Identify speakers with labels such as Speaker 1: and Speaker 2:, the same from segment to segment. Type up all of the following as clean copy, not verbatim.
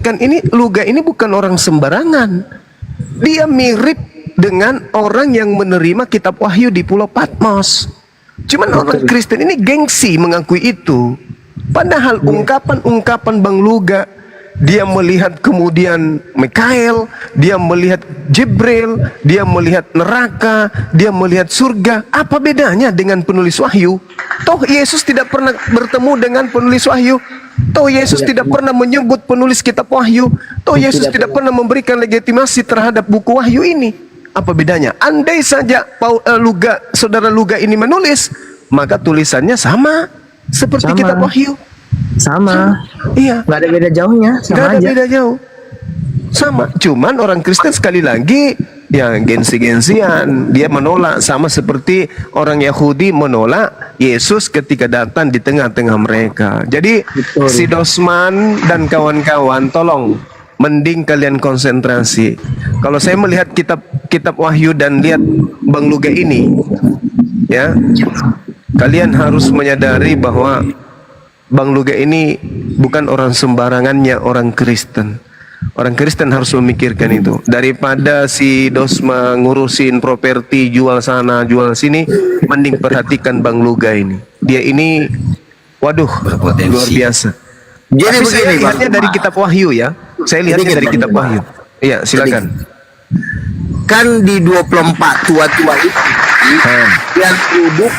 Speaker 1: Kan ini Luga ini bukan orang sembarangan. Dia mirip dengan orang yang menerima kitab Wahyu di Pulau Patmos. Cuman orang Kristen ini gengsi mengakui itu. Padahal ungkapan-ungkapan Bang Luga, dia melihat kemudian Mikael, dia melihat Jibril, dia melihat neraka, dia melihat surga. Apa bedanya dengan penulis Wahyu? Toh Yesus tidak pernah bertemu dengan penulis Wahyu. Toh Yesus tidak pernah menyebut penulis kitab Wahyu. Toh Yesus tidak pernah memberikan legitimasi terhadap buku Wahyu ini. Apa bedanya? Andai saja saudara Luga ini menulis, maka tulisannya sama seperti kitab Wahyu.
Speaker 2: Sama.
Speaker 1: Iya.
Speaker 2: Nggak ada beda jauhnya.
Speaker 1: Nggak ada beda jauh. Sama. Cuman orang Kristen sekali lagi ya gengsi-gengsian. Dia menolak, sama seperti orang Yahudi menolak Yesus ketika datang di tengah-tengah mereka. Jadi si Dosman dan kawan-kawan, tolong mending kalian konsentrasi. Kalau saya melihat kitab Wahyu dan lihat Bang Luga ini, ya, kalian harus menyadari bahwa Bang Luga ini bukan orang sembarangannya orang Kristen. Orang Kristen harus memikirkan itu. Daripada si Dosma ngurusin properti, jual sana, jual sini, mending perhatikan Bang Luga ini. Dia ini, waduh, luar biasa.
Speaker 2: Jadi
Speaker 1: tapi
Speaker 2: begini,
Speaker 1: saya lihatnya dari kitab Wahyu ya. Saya lihatnya dari kitab Wahyu. Iya, silakan.
Speaker 2: Kan di 24 tua-tua itu yang duduk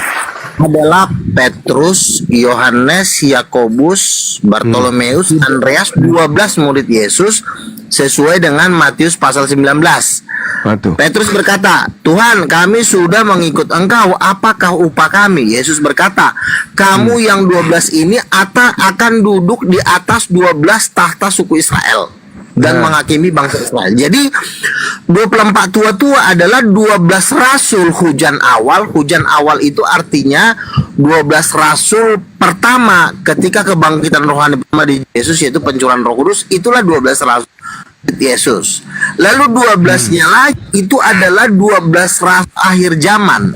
Speaker 2: adalah Petrus, Yohanes, Yakobus, Bartolomeus, Andreas, 12 murid Yesus sesuai dengan Matius pasal 19. Petrus berkata, "Tuhan, kami sudah mengikut Engkau, apakah upah kami?" Yesus berkata, "Kamu yang 12 ini akan duduk di atas 12 tahta suku Israel dan menghakimi bangsa Israel." Jadi 24 tua-tua adalah 12 rasul hujan awal. Hujan awal itu artinya 12 rasul pertama ketika kebangkitan rohani pertama di Yesus, yaitu pencurahan Roh Kudus. Itulah 12 rasul Yesus. Lalu 12-nya lagi itu adalah 12 rasul akhir zaman.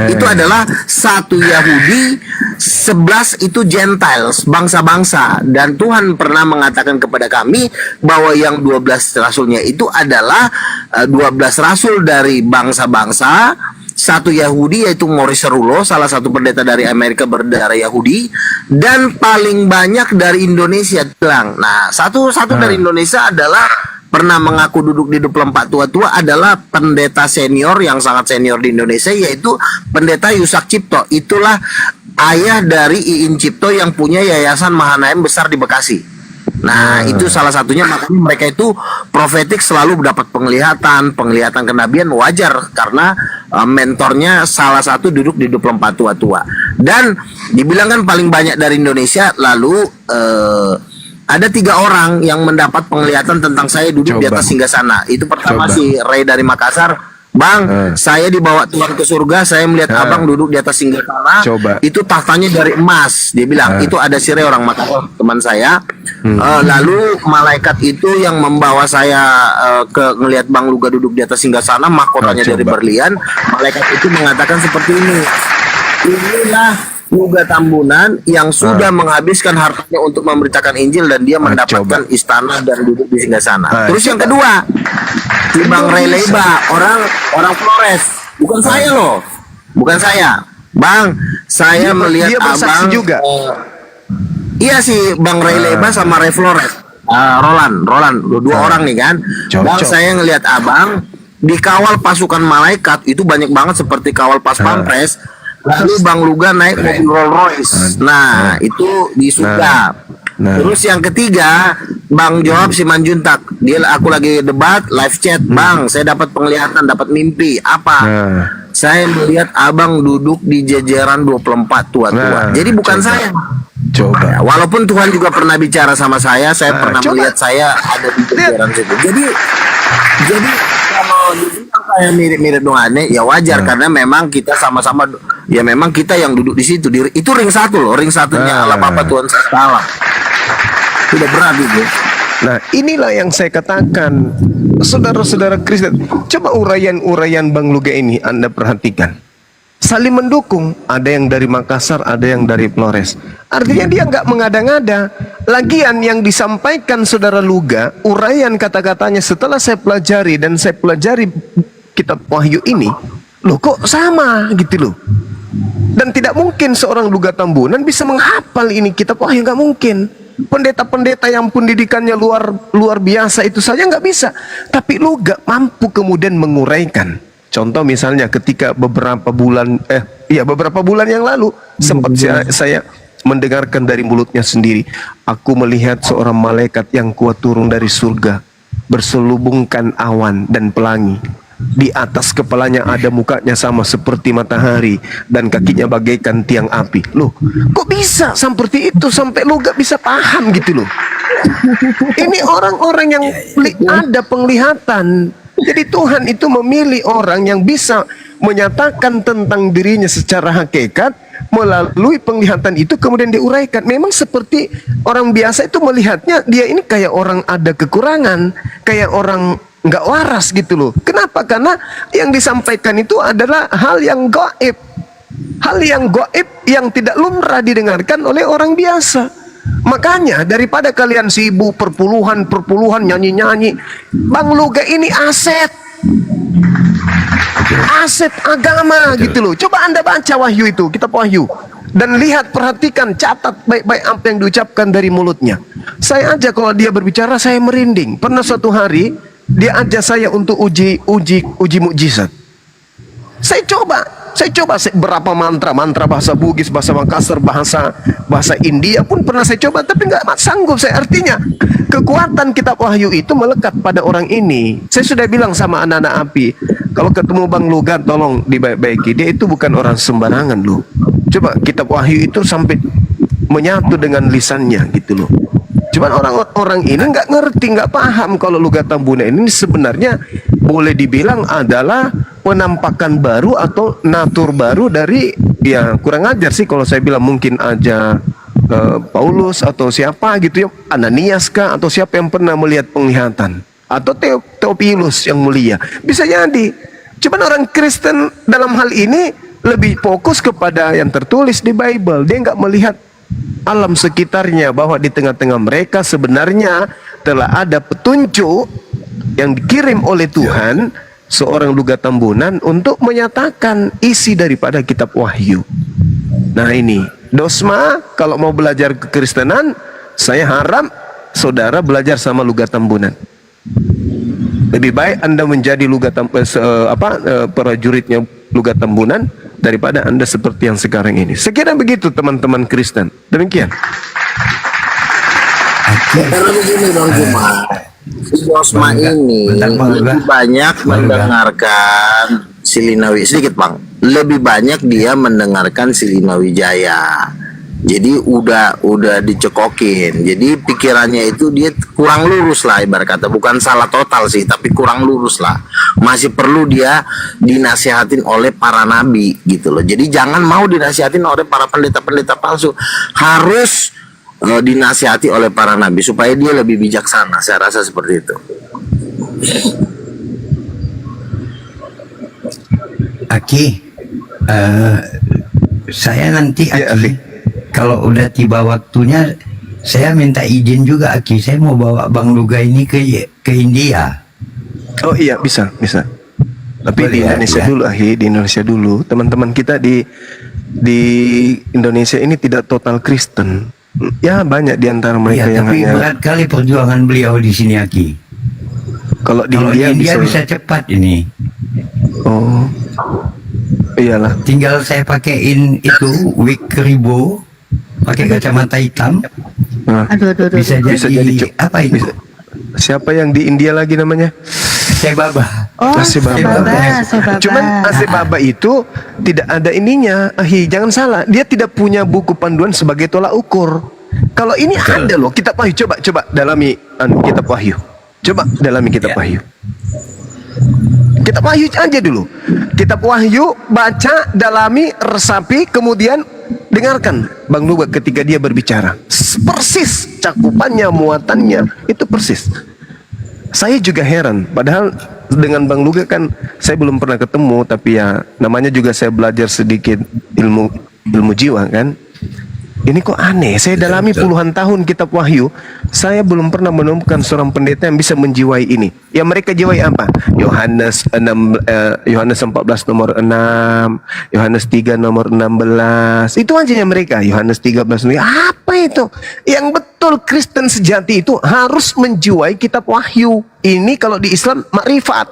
Speaker 2: Itu adalah satu Yahudi, 11 itu Gentiles, bangsa-bangsa. Dan Tuhan pernah mengatakan kepada kami bahwa yang 12 rasulnya itu adalah 12 rasul dari bangsa-bangsa, satu Yahudi yaitu Maurice Cerullo, salah satu pendeta dari Amerika berdarah Yahudi, dan paling banyak dari Indonesia. Nah, satu dari Indonesia adalah pernah mengaku duduk di 24 tua-tua adalah pendeta senior yang sangat senior di Indonesia, yaitu pendeta Yusak Cipto. Itulah ayah dari Iin Cipto yang punya Yayasan Mahanaim besar di Bekasi. Nah, itu salah satunya. Makanya mereka itu profetik, selalu mendapat penglihatan kenabian. Wajar karena mentornya salah satu duduk di 24 tua-tua. Dan dibilangkan paling banyak dari Indonesia. Lalu ada 3 orang yang mendapat penglihatan tentang saya duduk di atas singgasana. Itu pertama si Ray dari Makassar. "Bang, saya dibawa Tuhan ke surga, saya melihat abang duduk di atas singgasana. Itu tahtanya dari emas." Dia bilang, itu ada si Ray orang Makassar, teman saya. Lalu malaikat itu yang membawa saya ke ngelihat Bang Luga duduk di atas singgasana, mahkotanya dari berlian. Malaikat itu mengatakan seperti ini, "Inilah Luga Tambunan yang sudah menghabiskan hartanya untuk memberitakan Injil dan dia mendapatkan istana dan duduk di singgasana." Terus yang kedua, si Bang Ray Leba, orang Flores, bukan saya loh, bukan saya. "Bang, saya melihat
Speaker 1: dia
Speaker 2: abang
Speaker 1: juga."
Speaker 2: Iya sih, Bang Ray Leba sama Ray Flores, Roland, dua orang nih kan. "Bang, saya ngelihat abang dikawal pasukan malaikat, itu banyak banget seperti kawal pas pampres. Lalu Bang Luga naik mobil Rolls Royce. Nah, itu di surga." Terus yang ketiga, Bang Joab Simanjuntak, aku lagi debat live chat, "Bang, saya dapat penglihatan, dapat mimpi." "Apa?" "Saya melihat abang duduk di jajaran 24 tua-tua." Jadi bukan saya. Ya, walaupun Tuhan juga pernah bicara sama saya pernah melihat saya ada di jajaran situ. Jadi kalau dibilang saya mirip-mirip Tuhan, ya wajar karena memang kita sama-sama, ya memang kita yang duduk di situ. Itu ring 1 loh, ring satunya Allah Bapa Tuhan Salam. Sudah berat itu.
Speaker 1: Nah, inilah yang saya katakan, saudara-saudara Kristen, coba uraian-uraian Bang Luga ini Anda perhatikan. saling mendukung. Ada yang dari Makassar, ada yang dari Flores. Artinya dia nggak mengada-ngada. Lagian yang disampaikan saudara Luga, uraian kata-katanya setelah saya pelajari dan saya pelajari kitab Wahyu ini, loh kok sama gitu loh. Dan tidak mungkin seorang Luga Tambunan bisa menghafal ini kitab Wahyu, nggak mungkin. Pendeta-pendeta yang pendidikannya luar biasa itu saja nggak bisa. Tapi Luga mampu kemudian menguraikan. Contoh misalnya ketika beberapa bulan yang lalu sempat saya mendengarkan dari mulutnya sendiri, aku melihat seorang malaikat yang kuat turun dari surga, berselubungkan awan dan pelangi. Di atas kepalanya ada mukanya sama seperti matahari dan kakinya bagaikan tiang api. Loh, kok bisa seperti itu sampai lu gak bisa paham gitu loh. Ini orang-orang yang ada penglihatan. Jadi Tuhan itu memilih orang yang bisa menyatakan tentang dirinya secara hakikat melalui penglihatan itu kemudian diuraikan. Memang seperti orang biasa itu melihatnya dia ini kayak orang ada kekurangan, kayak orang nggak waras gitu loh. Kenapa? Karena yang disampaikan itu adalah hal yang gaib, hal yang gaib yang tidak lumrah didengarkan oleh orang biasa. Makanya daripada kalian sibuk perpuluhan nyanyi-nyanyi, Bang Luga ini aset agama gitu loh. Coba Anda baca Wahyu itu, kitab Wahyu, dan lihat, perhatikan, catat baik-baik apa yang diucapkan dari mulutnya. Saya aja kalau dia berbicara saya merinding. Pernah suatu hari dia ajak saya untuk uji mukjizat. Saya coba berapa mantra bahasa Bugis, bahasa Makassar, bahasa India pun pernah saya coba, tapi nggak sanggup saya. Artinya kekuatan kitab Wahyu itu melekat pada orang ini. Saya sudah bilang sama anak-anak api, kalau ketemu Bang Luga tolong dibaik-baiki, dia itu bukan orang sembarangan loh. Coba kitab Wahyu itu sampai menyatu dengan lisannya gitu loh. Cuman orang-orang ini nggak ngerti, nggak paham kalau Luga Tambunan ini sebenarnya boleh dibilang adalah penampakan baru atau natur baru dari, ya kurang ajar sih kalau saya bilang, mungkin aja Paulus atau siapa gitu ya, Ananias kah, atau siapa yang pernah melihat penglihatan, atau Theophilus yang mulia, bisa jadi. Cuman orang Kristen dalam hal ini lebih fokus kepada yang tertulis di Bible. Dia nggak melihat alam sekitarnya, bahwa di tengah-tengah mereka sebenarnya telah ada petunjuk yang dikirim oleh Tuhan, seorang Luga Tambunan, untuk menyatakan isi daripada kitab Wahyu. Nah ini Dosma, kalau mau belajar kekristenan, saya harap saudara belajar sama Luga Tambunan. Lebih baik Anda menjadi prajuritnya Luga Tambunan daripada Anda seperti yang sekarang ini. Sekiranya begitu teman-teman Kristen. Demikian.
Speaker 2: Karena begini Bang Juma, Dosma ini lebih banyak mendengarkan Silinawi, sedikit Bang, lebih banyak dia mendengarkan Silinawi Jaya. Jadi udah dicekokin. Jadi pikirannya itu dia kurang lurus lah, ibarat kata, bukan salah total sih, tapi kurang lurus lah. Masih perlu dia dinasihatin oleh para nabi gitu loh. Jadi jangan mau dinasihatin oleh para pendeta-pendeta palsu. Harus dinasihati oleh para nabi supaya dia lebih bijaksana. Saya rasa seperti itu.
Speaker 3: Aki, saya nanti Aki, kalau udah tiba waktunya, saya minta izin juga Aki. Saya mau bawa Bang Luga ini ke India.
Speaker 1: Oh iya, bisa. Tapi
Speaker 3: boleh,
Speaker 1: di Indonesia
Speaker 3: ya?
Speaker 1: dulu, di Indonesia dulu. Teman-teman kita di Indonesia ini tidak total Kristen. Ya banyak di antara mereka yang
Speaker 3: tapi
Speaker 1: hanya.
Speaker 3: berat kali perjuangan beliau di sini Aki.
Speaker 1: Kalau di
Speaker 3: Kalau
Speaker 1: India,
Speaker 3: di India bisa cepat ini.
Speaker 1: Oh, iyalah.
Speaker 3: Tinggal saya pakein itu wig ribo, pakai kacamata hitam.
Speaker 1: Nah,
Speaker 4: Aduh.
Speaker 3: Bisa jadi apa itu?
Speaker 1: bisa. Siapa yang di India lagi namanya?
Speaker 3: Saya Baba.
Speaker 4: Oh,
Speaker 1: Nasi Baba.
Speaker 4: Sebaba.
Speaker 1: Cuman Nasi Baba itu tidak ada ininya. Jangan salah, dia tidak punya buku panduan sebagai tolak ukur. Kalau ini ada loh, kitab Wahyu. Coba dalami kitab Wahyu. Coba dalami kitab
Speaker 3: Ya.
Speaker 1: Wahyu. Kitab Wahyu aja dulu. Kitab Wahyu, baca, dalami, resapi, kemudian dengarkan Bang Luga ketika dia berbicara. Persis cakupannya, muatannya itu persis. Saya juga heran, padahal dengan Bang Luga kan saya belum pernah ketemu, tapi ya namanya juga saya belajar sedikit ilmu jiwa kan. Ini kok aneh, saya dalami puluhan tahun kitab Wahyu, saya belum pernah menemukan seorang pendeta yang bisa menjiwai ini. Yang mereka jiwai apa? Yohanes 14 nomor 6, Yohanes 3 nomor 16. Itu aja yang mereka. Yohanes 13 nomor. Apa itu? Yang betul Kristen sejati itu harus menjiwai kitab Wahyu. Ini kalau di Islam makrifat.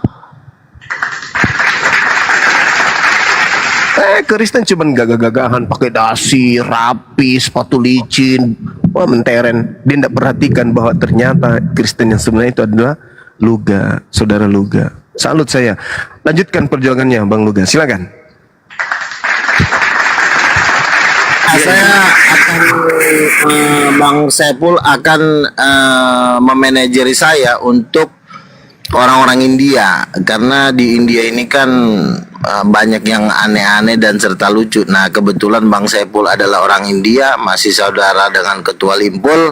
Speaker 1: Kristen cuman gagah-gagahan pakai dasi, rapi, sepatu licin, wah menteren. Dia tidak perhatikan bahwa ternyata Kristen yang sebenarnya itu adalah Luga, saudara Luga. Salut saya. Lanjutkan perjuangannya, Bang Luga. Silakan.
Speaker 2: Saya akan Bang Saiful akan memanajeri saya untuk orang-orang India, karena di India ini kan banyak yang aneh-aneh dan serta lucu. Nah, kebetulan Bang Saiful adalah orang India, masih saudara dengan Ketua Limpul,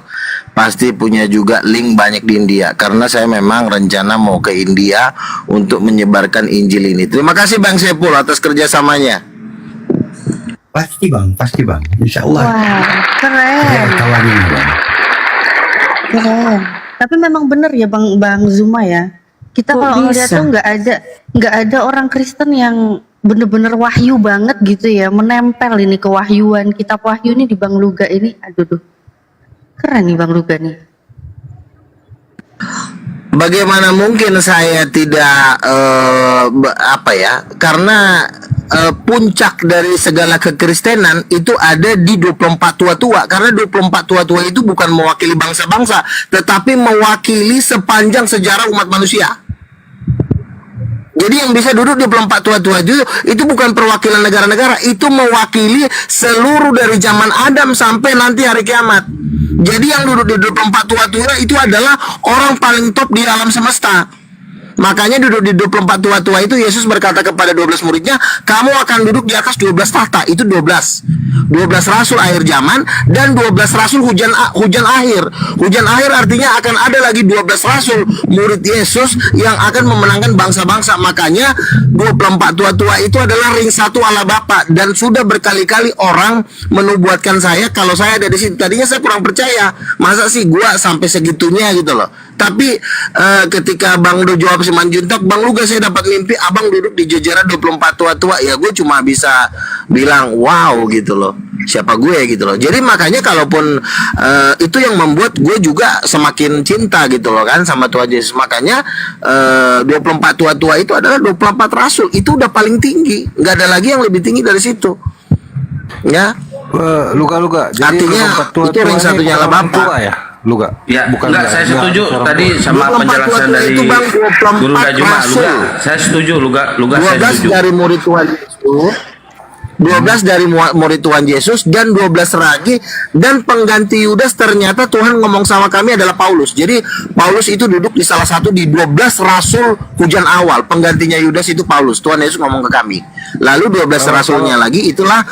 Speaker 2: pasti punya juga link banyak di India. Karena saya memang rencana mau ke India untuk menyebarkan Injil ini. Terima kasih Bang Saiful atas kerjasamanya.
Speaker 3: Pasti bang, insya Allah.
Speaker 4: Wah, keren.
Speaker 3: Kawanin bang.
Speaker 4: Keren. Tapi memang benar ya Bang Zuma ya. Kita
Speaker 5: Kok
Speaker 4: kalau ngeliat
Speaker 5: bisa?
Speaker 4: tuh nggak ada orang Kristen yang bener-bener wahyu banget gitu ya, menempel ini kewahyuan kitab Wahyu ini di Bang Luga ini. Aduh, keren nih Bang Luga nih.
Speaker 2: Bagaimana mungkin saya tidak karena puncak dari segala kekristenan itu ada di 24 tua-tua. Karena 24 tua-tua itu bukan mewakili bangsa-bangsa, tetapi mewakili sepanjang sejarah umat manusia. Jadi yang bisa duduk di 24 tua-tua itu bukan perwakilan negara-negara, itu mewakili seluruh dari zaman Adam sampai nanti hari kiamat. Jadi yang duduk di 24 tua-tua itu adalah orang paling top di alam semesta. Makanya duduk di 24 tua-tua itu Yesus berkata kepada 12 muridnya, kamu akan duduk di atas 12 tahta. Itu 12 rasul akhir zaman dan 12 rasul hujan akhir. Hujan akhir artinya akan ada lagi 12 rasul murid Yesus yang akan memenangkan bangsa-bangsa. Makanya 24 tua-tua itu adalah ring satu ala Bapa. Dan sudah berkali-kali orang menubuatkan saya kalau saya ada di situ. Tadinya saya kurang percaya, masa sih gua sampai segitunya gitu loh. Tapi ketika Bang Do jawab Simanjuntak, Bang Luga saya dapat mimpi abang duduk di jajaran 24 tua-tua. Ya gue cuma bisa bilang wow gitu loh, siapa gue gitu loh. Jadi makanya kalaupun itu yang membuat gue juga semakin cinta gitu loh kan sama Tuhan Yesus. Makanya 24 tua-tua itu adalah 24 rasul. Itu udah paling tinggi, nggak ada lagi yang lebih tinggi dari situ ya.
Speaker 6: Luga. Jadi
Speaker 2: artinya itu ring satunya lah Bapak
Speaker 6: ya. Luga.
Speaker 7: Ya, enggak, saya setuju tadi sama
Speaker 2: 24
Speaker 7: penjelasan
Speaker 2: tua-tua
Speaker 7: dari
Speaker 2: itu, Bang, 24
Speaker 7: Guru Dajuma.
Speaker 2: rasul.
Speaker 7: Saya setuju, Luga saya
Speaker 2: 12
Speaker 7: setuju.
Speaker 2: dari murid Tuhan Yesus, 12 dari murid Tuhan Yesus dan 12 lagi, dan pengganti Yudas ternyata Tuhan ngomong sama kami adalah Paulus. Jadi Paulus itu duduk di salah satu di 12 rasul hujan awal. Penggantinya Yudas itu Paulus. Tuhan Yesus ngomong ke kami. Lalu 12 rasulnya lagi itulah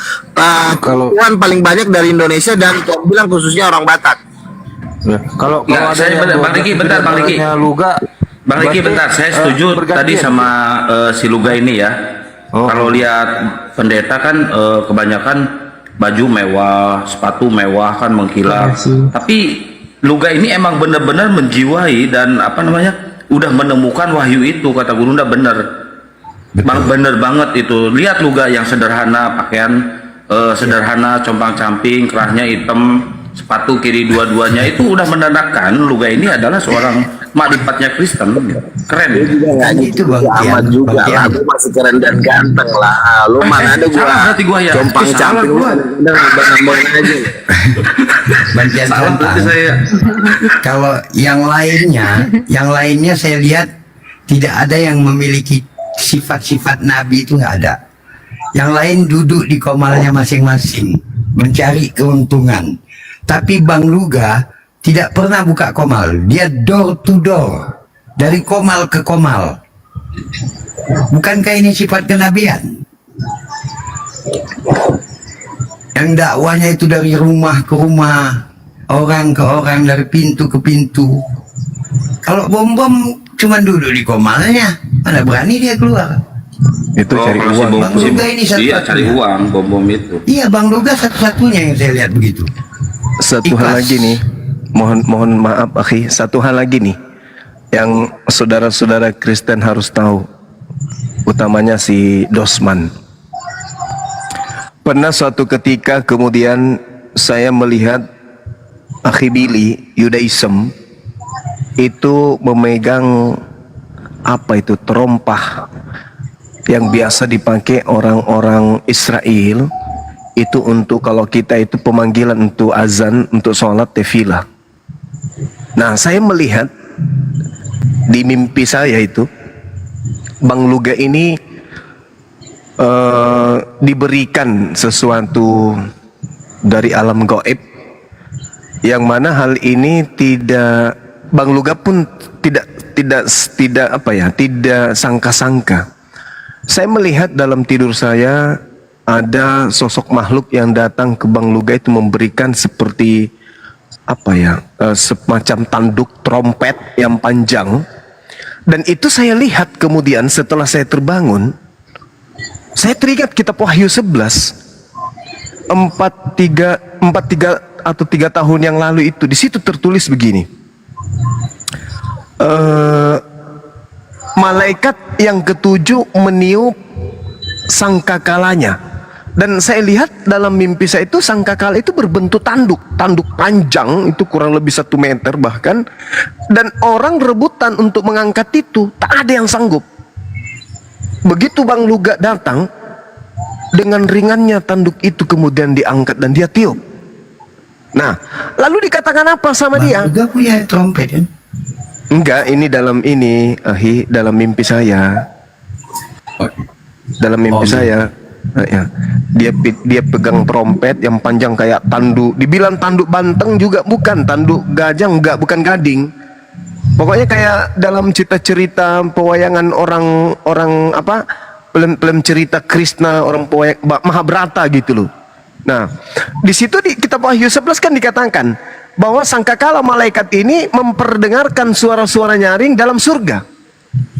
Speaker 2: Tuhan paling banyak dari Indonesia dan Tuhan bilang khususnya orang Batak.
Speaker 6: Ya, kalau
Speaker 7: Ya,
Speaker 6: ada
Speaker 7: saya
Speaker 6: yang
Speaker 7: Bang Riki, bentar, Bang Riki.
Speaker 6: Luga.
Speaker 7: Bang Riki bentar, saya setuju tadi sama si Luga ini ya.
Speaker 6: Oh.
Speaker 7: Kalau lihat pendeta kan kebanyakan baju mewah, sepatu mewah kan mengkilat. Tapi Luga ini emang benar-benar menjiwai dan udah menemukan wahyu itu, kata Guru Nda bener. Bang bener banget itu. Lihat Luga yang sederhana, pakaian sederhana, compang-camping, kerahnya hitam, sepatu kiri dua-duanya, itu udah menandakan Luga ini adalah seorang makrifatnya Kristen. Keren.
Speaker 2: Itu amat juga lah, gue masih keren dan ganteng lah. Lu mana ada gua
Speaker 7: salah berarti gua ya.
Speaker 2: compang
Speaker 7: Salah
Speaker 2: camping
Speaker 7: gua.
Speaker 2: udah nambah-nambahin aja.
Speaker 3: Bantian
Speaker 7: Salah
Speaker 3: contoh.
Speaker 7: berarti saya.
Speaker 3: Kalau yang lainnya saya lihat tidak ada yang memiliki sifat-sifat Nabi, itu nggak ada. Yang lain duduk di komalnya masing-masing mencari keuntungan. Tapi Bang Luga tidak pernah buka komal, dia door to door, dari komal ke komal. Bukankah ini sifat kenabian? Yang dakwanya itu dari rumah ke rumah, orang ke orang, dari pintu ke pintu. Kalau bom cuma duduk di komalnya, Mana berani dia keluar.
Speaker 1: Itu cari
Speaker 7: kalau si
Speaker 1: uang.
Speaker 7: bom,
Speaker 3: Bang Luga ini
Speaker 7: iya
Speaker 3: satu-satunya.
Speaker 7: cari uang bom itu.
Speaker 3: Iya, Bang Luga satu-satunya yang saya lihat begitu.
Speaker 1: Satu hal
Speaker 3: Ikhlas.
Speaker 1: lagi nih, mohon maaf akhi, satu hal lagi nih yang saudara-saudara Kristen harus tahu, utamanya si Dosman. Pernah suatu ketika kemudian saya melihat akhi Billy Yudaism itu memegang apa itu, terompah yang biasa dipakai orang-orang Israel itu untuk, kalau kita itu pemanggilan untuk azan, untuk sholat tefilah. Nah, saya melihat di mimpi saya itu Bang Luga ini diberikan sesuatu dari alam gaib, yang mana hal ini tidak, Bang Luga pun tidak sangka-sangka. Saya melihat dalam tidur saya ada sosok makhluk yang datang ke Bang Luga itu memberikan seperti semacam tanduk trompet yang panjang. Dan itu saya lihat kemudian setelah saya terbangun, saya teringat kitab Wahyu 11 43 atau 3 tahun yang lalu itu. Di situ tertulis begini, malaikat yang ketujuh meniup sangkakalanya. Dan saya lihat dalam mimpi saya itu sangkakala itu berbentuk tanduk panjang, itu kurang lebih 1 meter bahkan. Dan orang rebutan untuk mengangkat itu, tak ada yang sanggup. Begitu Bang Luga datang, dengan ringannya tanduk itu kemudian diangkat dan dia tiup. Nah, lalu dikatakan apa sama
Speaker 3: Bang
Speaker 1: dia?
Speaker 3: Luga punya trompet kan?
Speaker 1: Enggak, ini dalam mimpi saya. Dalam mimpi saya. Nah, ya. Dia pegang trompet yang panjang kayak tanduk. Dibilang tanduk banteng juga bukan, tanduk gajah enggak, bukan gading. Pokoknya kayak dalam cerita pewayangan orang film cerita Krishna, orang pewayang Mahabharata gitu loh. Nah, di situ di kitab Wahyu 11 kan dikatakan bahwa sangkakala malaikat ini memperdengarkan suara-suara nyaring dalam surga.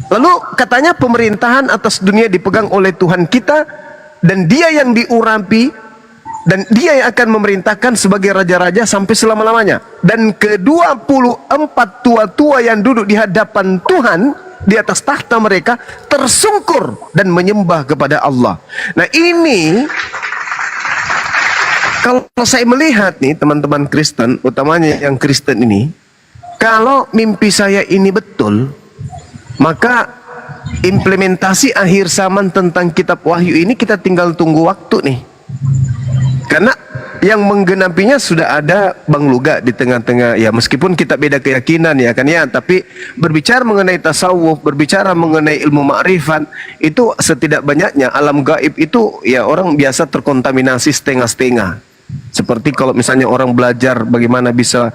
Speaker 1: Lalu katanya pemerintahan atas dunia dipegang oleh Tuhan kita, dan dia yang diurapi, dan dia yang akan memerintahkan sebagai raja-raja sampai selama-lamanya. Dan ke-24 tua-tua yang duduk di hadapan Tuhan di atas tahta mereka tersungkur dan menyembah kepada Allah. Nah, ini kalau saya melihat nih teman-teman Kristen, utamanya yang Kristen ini, kalau mimpi saya ini betul, maka implementasi akhir zaman tentang kitab Wahyu ini kita tinggal tunggu waktu nih. Karena yang menggenapinya sudah ada Bang Luga di tengah-tengah, ya meskipun kita beda keyakinan ya kan ya, tapi berbicara mengenai tasawuf, berbicara mengenai ilmu ma'rifat, itu setidak banyaknya alam gaib itu ya orang biasa terkontaminasi setengah-setengah. Seperti kalau misalnya orang belajar bagaimana bisa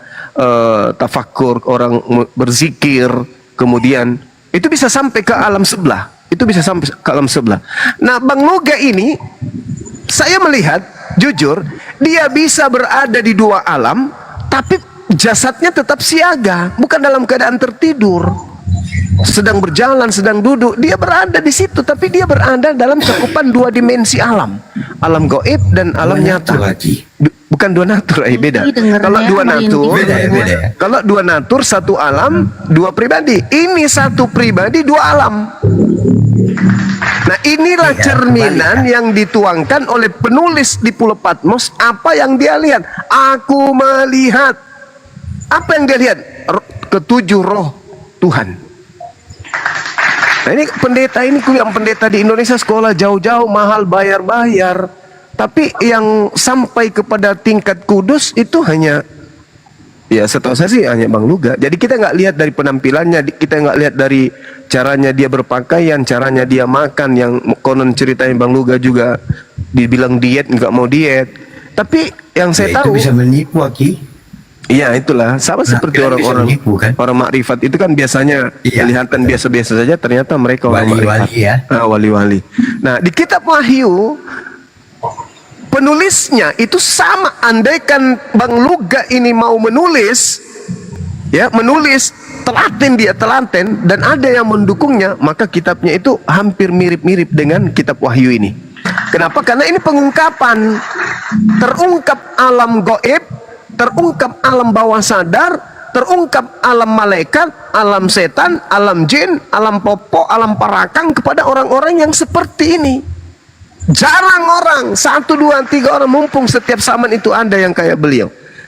Speaker 1: tafakur, orang berzikir, kemudian itu bisa sampai ke alam sebelah. Itu bisa sampai ke alam sebelah. Nah, Bang Luga ini saya melihat jujur dia bisa berada di 2 alam, tapi jasadnya tetap siaga, bukan dalam keadaan tertidur. Sedang berjalan, sedang duduk, dia berada di situ, tapi dia berada dalam cakupan 2 dimensi alam. Alam gaib dan alam nyata. Bukan 2 natur, beda. Kalau 2 natur, kalau 2 natur 1 alam, 2 pribadi. Ini 1 pribadi 2 alam. Nah, inilah cerminan yang dituangkan oleh penulis di Pulau Patmos. Apa yang dia lihat? Aku melihat. Apa yang dia lihat? Ketujuh roh Tuhan. Nah, ini pendeta ini yang pendeta di Indonesia sekolah jauh-jauh mahal bayar-bayar. Tapi yang sampai kepada tingkat kudus itu hanya, ya setahu saya sih hanya Bang Luga. Jadi kita nggak lihat dari penampilannya, kita nggak lihat dari caranya dia berpakaian, caranya dia makan, yang konon ceritanya Bang Luga juga dibilang diet, nggak mau diet. Tapi yang saya tahu
Speaker 3: itu bisa menipu, Aki.
Speaker 1: Iya, itulah sama seperti
Speaker 3: kan bisa
Speaker 1: orang-orang
Speaker 3: menipu, kan?
Speaker 1: orang makrifat itu kan biasanya kelihatan biasa-biasa saja, ternyata mereka orang makrifat.
Speaker 3: Wali-wali ya.
Speaker 1: Wali-wali. Nah, di kitab Wahyu penulisnya itu sama. Andaikan Bang Luga ini mau menulis, ya menulis telaten dan ada yang mendukungnya, maka kitabnya itu hampir mirip-mirip dengan kitab Wahyu ini. Kenapa? Karena ini pengungkapan, terungkap alam goib, terungkap alam bawah sadar, terungkap alam malaikat, alam setan, alam jin, alam popo, alam parakang kepada orang-orang yang seperti ini. Jarang orang, 1, 2, 3 orang, mumpung setiap zaman itu ada yang kayak beliau.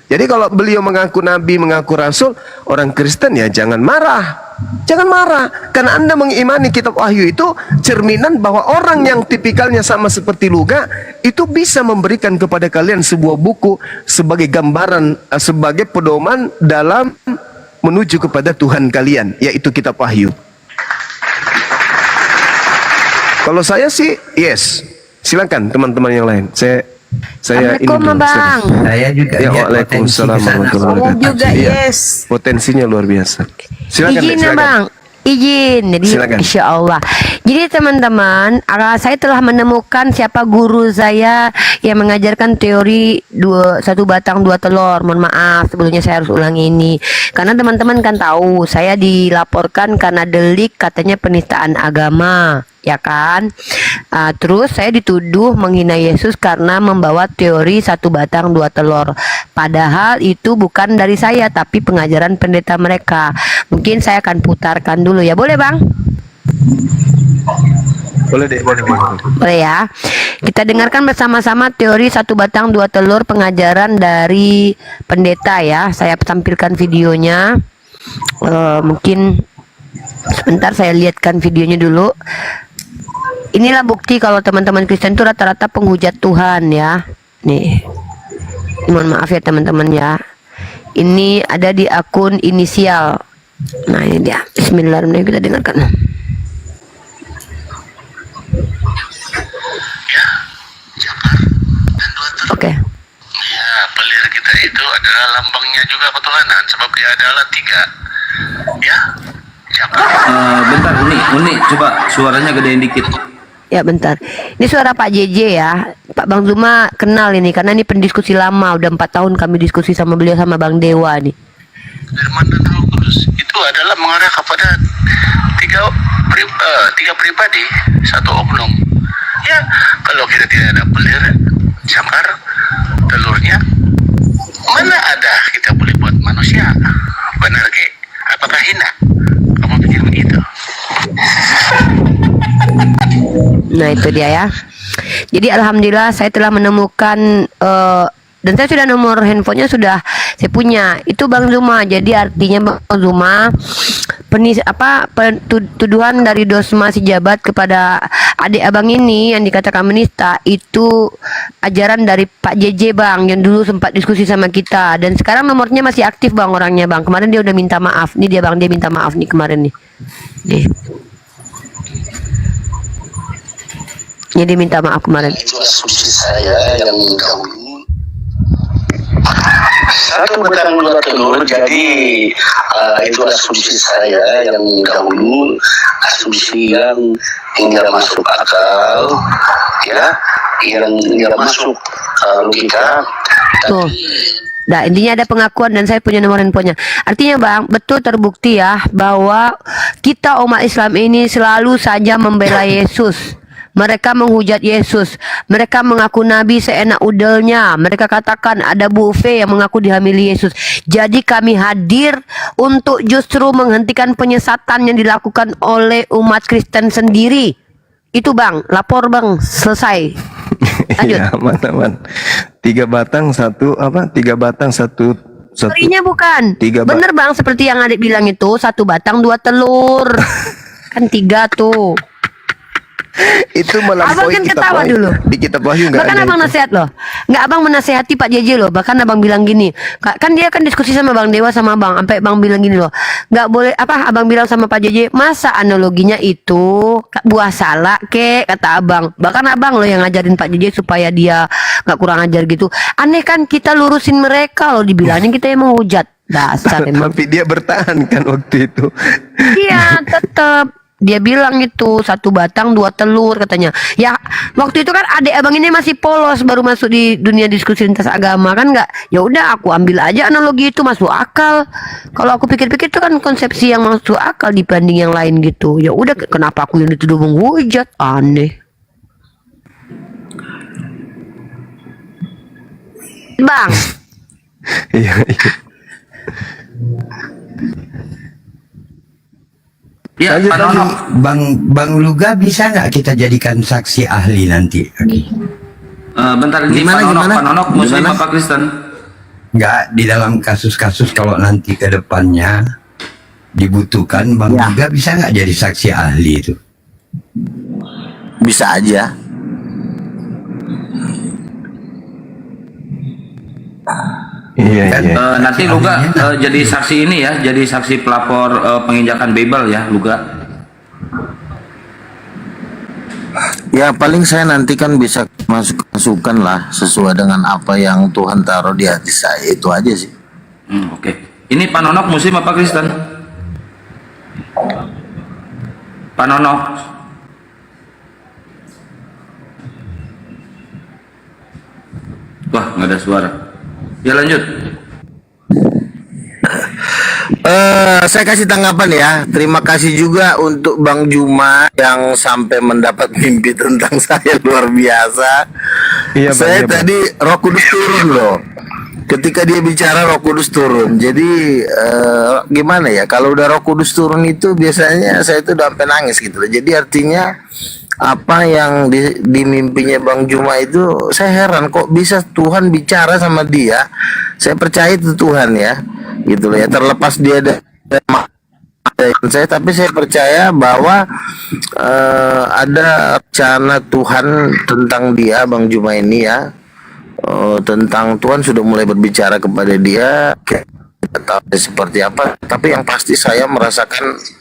Speaker 1: Jadi kalau beliau mengaku nabi, mengaku rasul, orang Kristen ya jangan marah. Jangan marah, karena Anda mengimani kitab Wahyu itu cerminan bahwa orang yang tipikalnya sama seperti Luga itu bisa memberikan kepada kalian sebuah buku sebagai gambaran, sebagai pedoman dalam menuju kepada Tuhan kalian, yaitu kitab Wahyu. Kalau saya sih yes. Silakan teman-teman yang lain. Saya ini dulu,
Speaker 5: Bang.
Speaker 3: Saya juga
Speaker 1: Ya,
Speaker 3: lihat
Speaker 1: waalaikumsalam
Speaker 3: potensi
Speaker 1: warahmatullahi
Speaker 3: kesana.
Speaker 1: wabarakatuh.
Speaker 5: Juga
Speaker 1: Iya,
Speaker 5: yes.
Speaker 1: potensinya luar biasa. Silakan,
Speaker 5: Izin
Speaker 1: Dek,
Speaker 5: ya
Speaker 1: silakan.
Speaker 5: Bang, izin. Jadi
Speaker 1: Silakan.
Speaker 5: Insya Allah. Jadi teman-teman, saya telah menemukan siapa guru saya yang mengajarkan teori satu batang dua telur. Mohon maaf sebelumnya saya harus ulang ini. Karena teman-teman kan tahu saya dilaporkan karena delik katanya penistaan agama. Ya kan, terus saya dituduh menghina Yesus karena membawa teori satu batang dua telur. Padahal itu bukan dari saya, tapi pengajaran pendeta mereka. Mungkin saya akan putarkan dulu ya, boleh Bang?
Speaker 1: Boleh deh, boleh.
Speaker 5: Boleh ya. Kita dengarkan bersama-sama teori satu batang dua telur pengajaran dari pendeta ya. Saya tampilkan videonya. Mungkin sebentar saya lihatkan videonya dulu. Inilah bukti kalau teman-teman Kristen itu rata-rata penghujat Tuhan ya. Nih, mohon maaf ya teman-teman ya. Ini ada di akun inisial. Nah ini dia. Bismillahirrahmanirrahim, kita dengarkan. Oke.
Speaker 8: Ya, pelir kita itu adalah lambangnya juga ketuhanan, sebab dia adalah 3. Ya, siapa?
Speaker 7: Bentar, Uni, coba suaranya gedein dikit.
Speaker 5: Ya bentar. Ini suara Pak JJ ya. Pak Bang Zuma kenal ini karena ini pendiskusi lama. Udah 4 tahun kami diskusi sama beliau sama Bang Dewa nih.
Speaker 8: Firman dan Roh Kudus itu adalah mengarah kepada tiga pribadi, satu oknum. Ya, kalau kita tidak ada pelir, cakar, telurnya, mana ada kita boleh buat manusia? Benar ke? Apakah hina? Kamu pikir begitu?
Speaker 5: Nah itu dia ya. Jadi alhamdulillah saya telah menemukan dan saya sudah nomor handphonenya sudah saya punya. Itu Bang Zuma. Jadi artinya Bang Zuma tuduhan dari Dosma si jabat kepada adik abang ini yang dikatakan menista itu ajaran dari Pak JJ Bang yang dulu sempat diskusi sama kita dan sekarang nomornya masih aktif Bang orangnya Bang. Kemarin dia udah minta maaf. Ini dia Bang, dia minta maaf nih kemarin nih. Nih. Jadi minta maaf kemarin.
Speaker 8: Itu asumsi saya yang dahulu. Satu batang dua telur, jadi itu asumsi saya yang dahulu, asumsi yang tidak masuk akal, ya, yang tidak masuk logika.
Speaker 5: Tuh. Nah intinya ada pengakuan dan saya punya nomor handphonenya. Artinya Bang, betul terbukti ya bahwa kita umat Islam ini selalu saja membela Yesus. Mereka menghujat Yesus. Mereka mengaku nabi seenak udelnya. Mereka katakan ada buffet yang mengaku dihamili Yesus. Jadi kami hadir untuk justru menghentikan penyesatan yang dilakukan oleh umat Kristen sendiri. Itu Bang, lapor Bang, selesai. Lanjut.
Speaker 1: Iya, aman. 3 batang satu apa? 3 batang satu.
Speaker 5: Teorinya bukan.
Speaker 1: 3
Speaker 5: Bener Bang, seperti yang adik bilang itu 1 batang 2 telur. Kan 3 tuh.
Speaker 1: Itu
Speaker 5: Abang
Speaker 1: melampaui
Speaker 5: kan
Speaker 1: kitab
Speaker 5: ketawa
Speaker 1: Wahyu.
Speaker 5: dulu.
Speaker 1: Di kitab Wahyu nggak
Speaker 5: Bahkan
Speaker 1: ada
Speaker 5: abang
Speaker 1: itu.
Speaker 5: nasihat loh. Nggak abang menasehati Pak JJ loh. Bahkan abang bilang gini. Kan dia kan diskusi sama Bang Dewa sama abang. Sampai abang bilang gini loh. Nggak boleh abang bilang sama Pak JJ. Masa analoginya itu buah salak kata abang. Bahkan abang loh yang ngajarin Pak JJ supaya dia nggak kurang ajar gitu. Aneh kan kita lurusin mereka loh. Dibilangnya kita yang menghujat. Dasar emang.
Speaker 1: Tapi dia bertahan kan waktu itu.
Speaker 5: Iya tetap. dia bilang itu 1 batang 2 telur katanya. Ya waktu itu kan adik abang ini masih polos, baru masuk di dunia diskusi lintas agama kan nggak. Ya udah aku ambil aja analogi itu, masuk akal. Kalau aku pikir-pikir itu kan konsepsi yang masuk akal dibanding yang lain gitu. Ya udah, kenapa aku yang dituduh menghujat, aneh. Bang,
Speaker 1: Iya, iya.
Speaker 7: Ya,
Speaker 1: Lanjut,
Speaker 7: Pak
Speaker 1: lanjut.
Speaker 7: Nono.
Speaker 3: Bang Luga bisa nggak kita jadikan saksi ahli nanti?
Speaker 7: Bentar ini
Speaker 2: Gimana,
Speaker 7: Pak Nono,
Speaker 2: gimana?
Speaker 7: Pak Nono Muslim
Speaker 2: Gimana?
Speaker 7: apa Kristen?
Speaker 3: Nggak, di dalam kasus-kasus kalau nanti ke depannya dibutuhkan, Bang
Speaker 2: Ya.
Speaker 3: Luga bisa nggak jadi saksi ahli itu?
Speaker 2: Bisa aja.
Speaker 1: Iya,
Speaker 3: Kan,
Speaker 1: iya.
Speaker 7: Nanti
Speaker 3: saksi
Speaker 7: Luga
Speaker 3: ahlinya tak-
Speaker 7: jadi saksi ini ya, jadi saksi pelapor penginjakan Bible ya, Luga.
Speaker 2: Ya paling saya nanti kan bisa masukan lah sesuai dengan apa yang Tuhan taruh di hati saya, itu aja sih.
Speaker 7: Oke. Ini Pak Nonok Muslim apa Kristen? Pak Nonok. Wah, nggak ada suara. Ya lanjut.
Speaker 2: Saya kasih tanggapan ya. Terima kasih juga untuk Bang Juma yang sampai mendapat mimpi tentang saya, luar biasa.
Speaker 1: Iya, Bang,
Speaker 2: Saya
Speaker 1: iya, Bang.
Speaker 2: tadi Roh Kudus turun loh. Ketika dia bicara Roh Kudus turun. Jadi gimana ya? Kalau udah Roh Kudus turun itu biasanya saya itu udah sampai nangis gitu loh. Jadi artinya apa yang di mimpinya Bang Juma itu, saya heran kok bisa Tuhan bicara sama dia. Saya percaya itu Tuhan ya, gitu loh ya. Terlepas dia ada saya, tapi saya percaya bahwa ada rencana Tuhan tentang dia, Bang Juma ini ya. Tentang Tuhan sudah mulai berbicara kepada dia, tidak tahu seperti apa, tapi yang pasti saya merasakan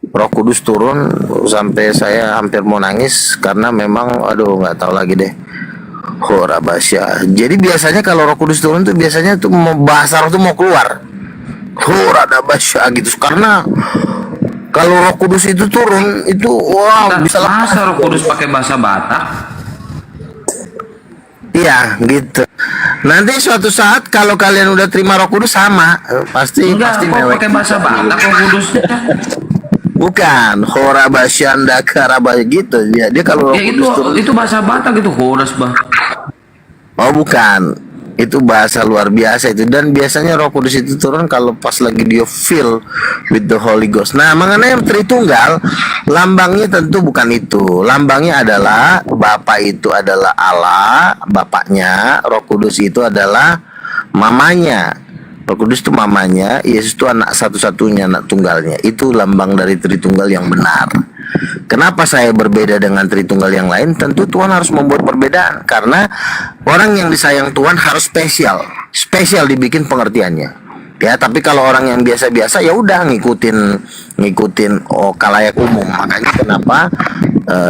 Speaker 2: Roh Kudus turun sampai saya hampir mau nangis karena memang aduh nggak tahu lagi deh. Horabasya. Jadi biasanya kalau Roh Kudus turun tuh biasanya tuh mau bahasa roh tuh mau keluar. Horabasya gitu. Karena kalau Roh Kudus itu turun itu wow bisa lepas.
Speaker 7: Masa Roh Kudus pakai bahasa Batak?
Speaker 2: Iya gitu. Nanti suatu saat kalau kalian udah terima Roh Kudus sama pasti
Speaker 7: Enggak,
Speaker 2: pasti
Speaker 7: kok
Speaker 2: mewek.
Speaker 7: pakai bahasa Batak Roh Kudus?
Speaker 2: Bukan Horabasyanda Karaba gitu ya. Dia kalau Roh
Speaker 7: Ya
Speaker 2: Kudus turun.
Speaker 7: itu bahasa Batak itu horas bah.
Speaker 2: Oh bukan, itu bahasa luar biasa itu. Dan biasanya Roh Kudus itu turun kalau pas lagi dia filled with the Holy Ghost. Nah mengenai yang Tritunggal, lambangnya tentu bukan itu. Lambangnya adalah Bapa itu adalah Allah, Bapaknya. Roh Kudus itu adalah mamanya. Roh Kudus itu mamanya, Yesus itu anak satu-satunya, anak tunggalnya. Itu lambang dari Tritunggal yang benar. Kenapa saya berbeda dengan Tritunggal yang lain? Tentu Tuhan harus membuat perbedaan karena orang yang disayang Tuhan harus spesial, spesial dibikin pengertiannya. Ya, tapi kalau orang yang biasa-biasa ya udah ngikutin kalayak umum. Makanya kenapa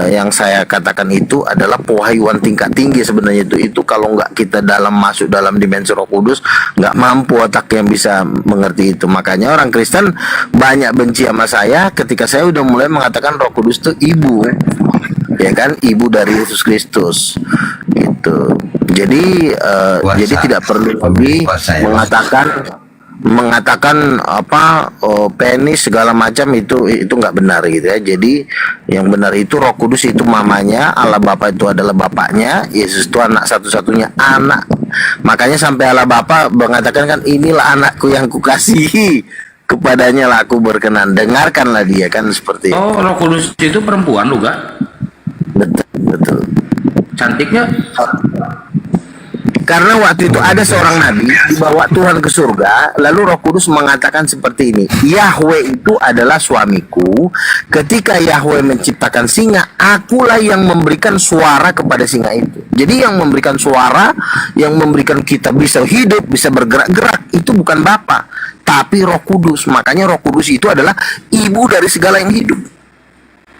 Speaker 2: yang saya katakan itu adalah pewahyuan tingkat tinggi sebenarnya itu kalau nggak kita masuk dalam dimensi Roh Kudus nggak mampu otak yang bisa mengerti itu. Makanya orang Kristen banyak benci sama saya ketika saya udah mulai mengatakan Roh Kudus itu ibu, ya kan, ibu dari Yesus Kristus gitu. Jadi
Speaker 3: Kuasa.
Speaker 2: jadi tidak perlu lagi
Speaker 3: Kuasa ya.
Speaker 2: mengatakan penis segala macam itu nggak benar gitu ya. Jadi yang benar itu Roh Kudus itu mamanya, Allah Bapa itu adalah bapaknya, Yesus itu anak satu-satunya anak. Makanya sampai Allah Bapa mengatakan kan inilah anakku yang kukasihi, kepadanya lah aku berkenan, dengarkanlah dia, kan seperti itu.
Speaker 7: Oh, Roh Kudus itu perempuan lu gak?
Speaker 2: Betul, betul.
Speaker 7: Cantiknya?
Speaker 2: Karena waktu itu ada seorang nabi dibawa Tuhan ke surga, lalu Roh Kudus mengatakan seperti ini, Yahweh itu adalah suamiku. Ketika Yahweh menciptakan singa, akulah yang memberikan suara kepada singa itu. Jadi yang memberikan suara, yang memberikan kita bisa hidup, bisa bergerak-gerak, itu bukan Bapa, tapi Roh Kudus. Makanya Roh Kudus itu adalah ibu dari segala yang hidup.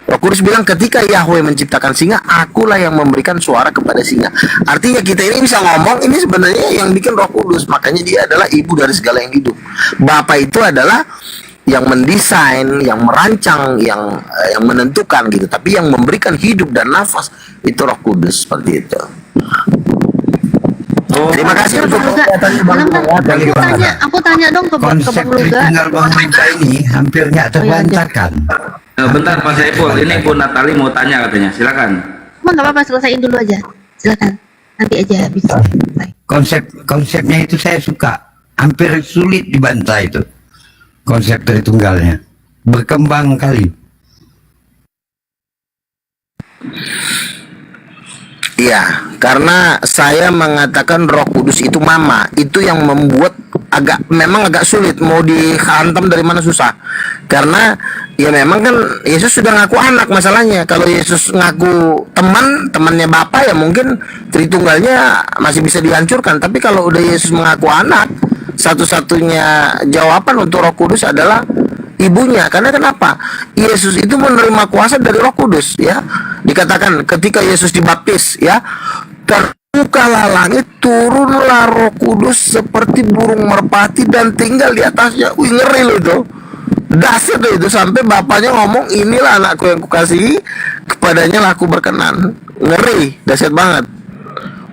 Speaker 2: Roh Kudus bilang ketika Yahweh menciptakan singa, akulah yang memberikan suara kepada singa. Artinya kita ini bisa ngomong, ini sebenarnya yang bikin Roh Kudus. Makanya dia adalah ibu dari segala yang hidup. Bapa itu adalah yang mendesain, yang merancang, yang menentukan gitu. Tapi yang memberikan hidup dan nafas itu Roh Kudus seperti itu. Terima kasih untuk
Speaker 4: Bang Luga.
Speaker 2: pernyataannya, Bang.
Speaker 4: Aku tanya dong ke
Speaker 3: Konsep
Speaker 4: Bang Luga.
Speaker 3: Tritunggal Bang Luga ini hampir nggak terbantahkan.
Speaker 7: Bentar Pak Saiful, ini Bu Natali mau tanya katanya, silakan.
Speaker 4: Emang nggak apa-apa, selesaiin dulu aja. Silakan. Nanti aja bisa.
Speaker 3: Konsepnya itu saya suka. Hampir sulit dibantah itu. Konsep Tritunggalnya. Berkembang kali.
Speaker 2: Iya, karena saya mengatakan Roh Kudus itu mama, itu yang membuat memang agak sulit mau dihantam dari mana susah. Karena ya memang kan Yesus sudah ngaku anak masalahnya. Kalau Yesus ngaku temannya Bapa ya mungkin Tritunggalnya masih bisa dihancurkan. Tapi kalau udah Yesus mengaku anak, satu-satunya jawaban untuk Roh Kudus adalah ibunya. Karena kenapa? Yesus itu menerima kuasa dari Roh Kudus, ya. Dikatakan ketika Yesus dibaptis, ya, terbukalah langit, turunlah Roh Kudus seperti burung merpati dan tinggal di atasnya. Wih, ngeri loh itu. Dahsyat loh itu, sampai bapaknya ngomong, inilah anakku yang kukasihi, kepadanya lah aku berkenan. Ngeri, dahsyat banget.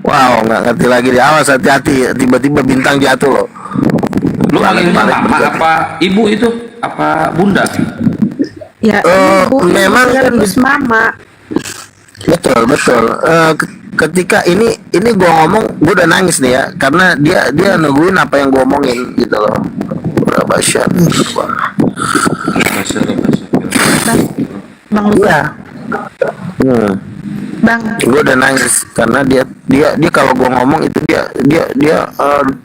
Speaker 2: Wow, nggak ngerti lagi di awas, hati-hati, tiba-tiba bintang jatuh loh.
Speaker 7: Lu panggilnya mama apa ibu itu? Apa bunda?
Speaker 4: Ya,
Speaker 2: memang kan
Speaker 4: Kudus mama.
Speaker 2: betul. Ketika ini gua ngomong, gua udah nangis nih ya, karena dia nungguin apa yang gua omongin gitu loh. Berapa syat.
Speaker 4: Bang Luga.
Speaker 2: Iya.
Speaker 4: Bang.
Speaker 2: Gue udah nangis karena dia kalau gue ngomong itu dia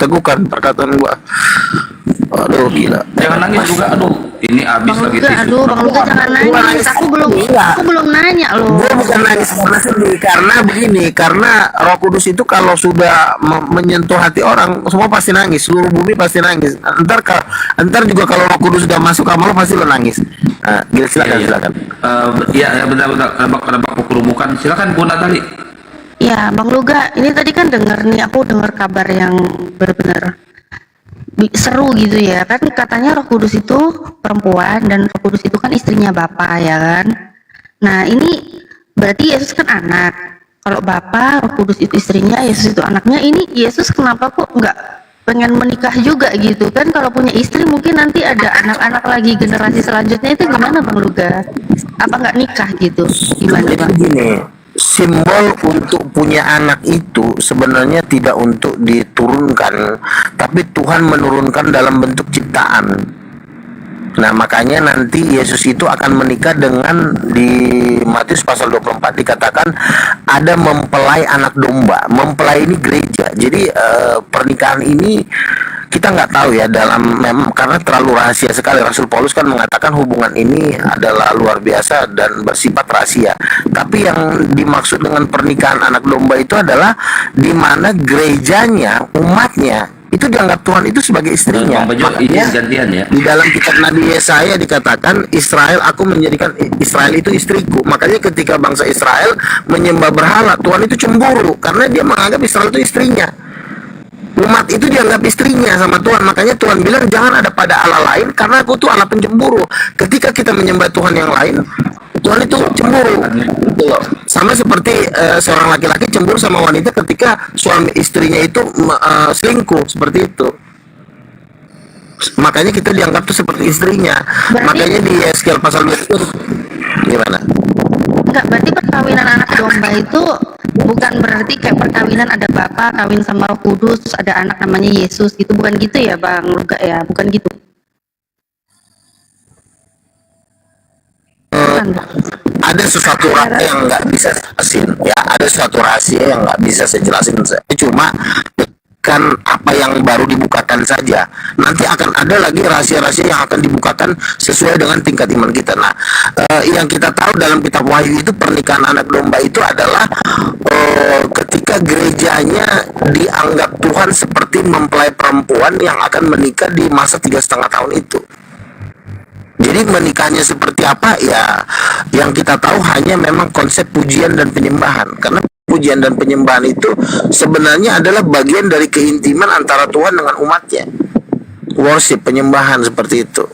Speaker 2: teguhkan perkataan gue. Aduh gila.
Speaker 7: Jangan nangis juga, aduh. Ini habis
Speaker 4: Bang
Speaker 7: lagi
Speaker 4: Luga,
Speaker 7: tisu.
Speaker 4: aduh Bang Luga jangan nangis. Aku belum nanya loh.
Speaker 2: Gue bukan nangis karena sedih, karena begini, karena Roh Kudus itu kalau sudah menyentuh hati orang, semua pasti nangis, seluruh bumi pasti nangis. Ntar juga kalau Roh Kudus sudah masuk kamar lo pasti lo nangis. Nah, silakan.
Speaker 7: Iya, bentar. Kenapa kerumukan? Silakan Bu Natali.
Speaker 4: Ya, Bang Luga, ini tadi kan aku dengar kabar yang benar-benar seru gitu ya. Kan katanya Roh Kudus itu perempuan dan Roh Kudus itu kan istrinya Bapa ya kan. Nah, ini berarti Yesus kan anak. Kalau Bapa, Roh Kudus itu istrinya, Yesus itu anaknya. Ini Yesus kenapa kok nggak pengen menikah juga gitu kan? Kalau punya istri mungkin nanti ada anak-anak lagi, generasi selanjutnya itu gimana Bang Luga? Apa nggak nikah gitu? Gimana
Speaker 2: Jadi
Speaker 4: Bang?
Speaker 2: begini, simbol untuk punya anak itu sebenarnya tidak untuk diturunkan, tapi Tuhan menurunkan dalam bentuk ciptaan. Nah, makanya nanti Yesus itu akan menikah dengan, di Matius pasal 24 dikatakan ada mempelai anak domba. Mempelai ini gereja. Jadi pernikahan ini kita nggak tahu ya, memang karena terlalu rahasia sekali. Rasul Paulus kan mengatakan hubungan ini adalah luar biasa dan bersifat rahasia. Tapi yang dimaksud dengan pernikahan anak domba itu adalah di mana gerejanya, umatnya itu dianggap Tuhan itu sebagai istrinya.
Speaker 7: Makanya gantian ya.
Speaker 2: Di dalam kitab Nabi Yesaya dikatakan, Israel, aku menjadikan Israel itu istriku. Makanya ketika bangsa Israel menyembah berhala, Tuhan itu cemburu karena dia menganggap Israel itu istrinya. Umat itu dianggap istrinya sama Tuhan. Makanya Tuhan bilang jangan ada pada Allah lain, karena aku tuh Allah pencemburu. Ketika kita menyembah Tuhan yang lain, Tuhan itu cemburu. Gitu loh. Sama seperti seorang laki-laki cemburu sama wanita ketika suami istrinya itu selingkuh, seperti itu. Makanya kita dianggap tuh seperti istrinya. Makanya di Yeskiel pasal 2 itu gimana?
Speaker 4: Enggak, berarti perkawinan anak domba itu bukan berarti kayak perkawinan ada Bapa kawin sama Roh Kudus terus ada anak namanya Yesus gitu, bukan gitu ya Bang Luga ya, bukan gitu.
Speaker 2: Ada sesuatu rahasia yang nggak bisa jelasin, ya. Ada sesuatu rahasia yang nggak bisa saya jelasin. Cuma kan apa yang baru dibukakan saja. Nanti akan ada lagi rahasia-rahasia yang akan dibukakan sesuai dengan tingkat iman kita. Nah, yang kita tahu dalam kitab Wahyu itu pernikahan anak domba itu adalah ketika gerejanya dianggap Tuhan seperti mempelai perempuan yang akan menikah di masa 3,5 tahun itu. Jadi menikahnya seperti apa ya, yang kita tahu hanya memang konsep pujian dan penyembahan. Karena pujian dan penyembahan itu sebenarnya adalah bagian dari keintiman antara Tuhan dengan umatnya. Worship, penyembahan seperti itu.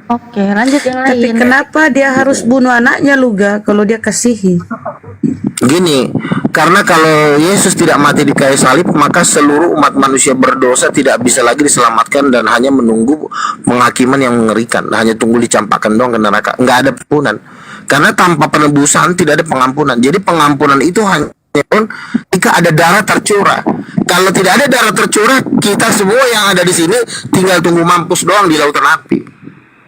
Speaker 4: Oke, lanjut yang
Speaker 9: Tapi
Speaker 4: lain.
Speaker 9: kenapa dia harus bunuh anaknya Luga kalau dia kasihi?
Speaker 2: Gini, karena kalau Yesus tidak mati di kayu salib, maka seluruh umat manusia berdosa tidak bisa lagi diselamatkan dan hanya menunggu penghakiman yang mengerikan. Hanya tunggu dicampakkan doang ke neraka. Nggak ada pengampunan. Karena tanpa penebusan tidak ada pengampunan. Jadi pengampunan itu hanya jika ada darah tercurah. Kalau tidak ada darah tercurah, kita semua yang ada di sini tinggal tunggu mampus doang di lautan api.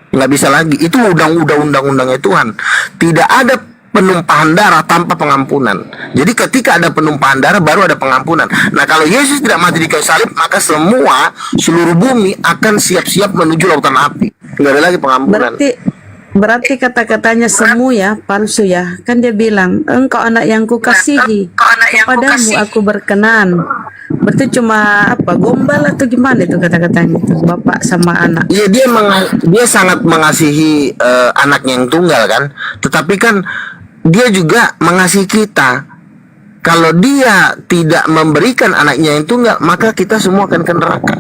Speaker 2: Nggak bisa lagi. Itu undang-undangnya Tuhan. Tidak ada penumpahan darah tanpa pengampunan. Jadi ketika ada penumpahan darah baru ada pengampunan. Nah, kalau Yesus tidak mati di kayu salib, maka seluruh bumi akan siap-siap menuju lautan api. Nggak ada lagi pengampunan.
Speaker 9: Berarti kata-katanya semu ya, palsu ya. Kan dia bilang, engkau anak yang kukasihi, kepadamu aku berkenan. Berarti cuma apa, gombal atau gimana itu kata-katanya itu, bapak sama anak.
Speaker 2: Iya, dia sangat mengasihi anaknya yang tunggal kan. Tetapi kan dia juga mengasihi kita. Kalau dia tidak memberikan anaknya yang tunggal, maka kita semua akan ke neraka.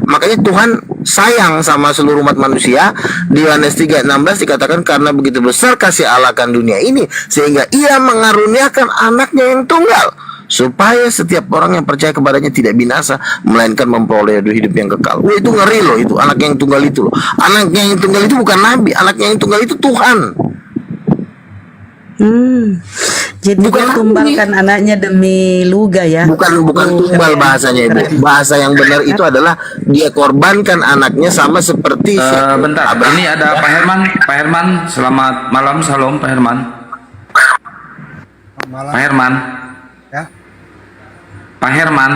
Speaker 2: Makanya Tuhan sayang sama seluruh umat manusia. Di Yohanes 3:16 dikatakan, karena begitu besar kasih Allah akan dunia ini, sehingga ia mengaruniakan anaknya yang tunggal, supaya setiap orang yang percaya kepadanya tidak binasa, melainkan memperoleh hidup yang kekal. Wah, itu ngeri loh, itu anak yang tunggal itu loh. Anaknya yang tunggal itu bukan nabi, anaknya yang tunggal itu Tuhan.
Speaker 9: Jadi
Speaker 2: Bukan
Speaker 9: dia tumbalkan anaknya demi Luga ya.
Speaker 2: Bukan tumbal bahasanya, Ibu. Bahasa yang benar itu adalah dia korbankan anaknya sama seperti
Speaker 7: Bentar, ini ada Pak Herman. Pak Herman, selamat malam, salam Pak Herman. Pak Herman.
Speaker 3: Ya.
Speaker 7: Pak Herman.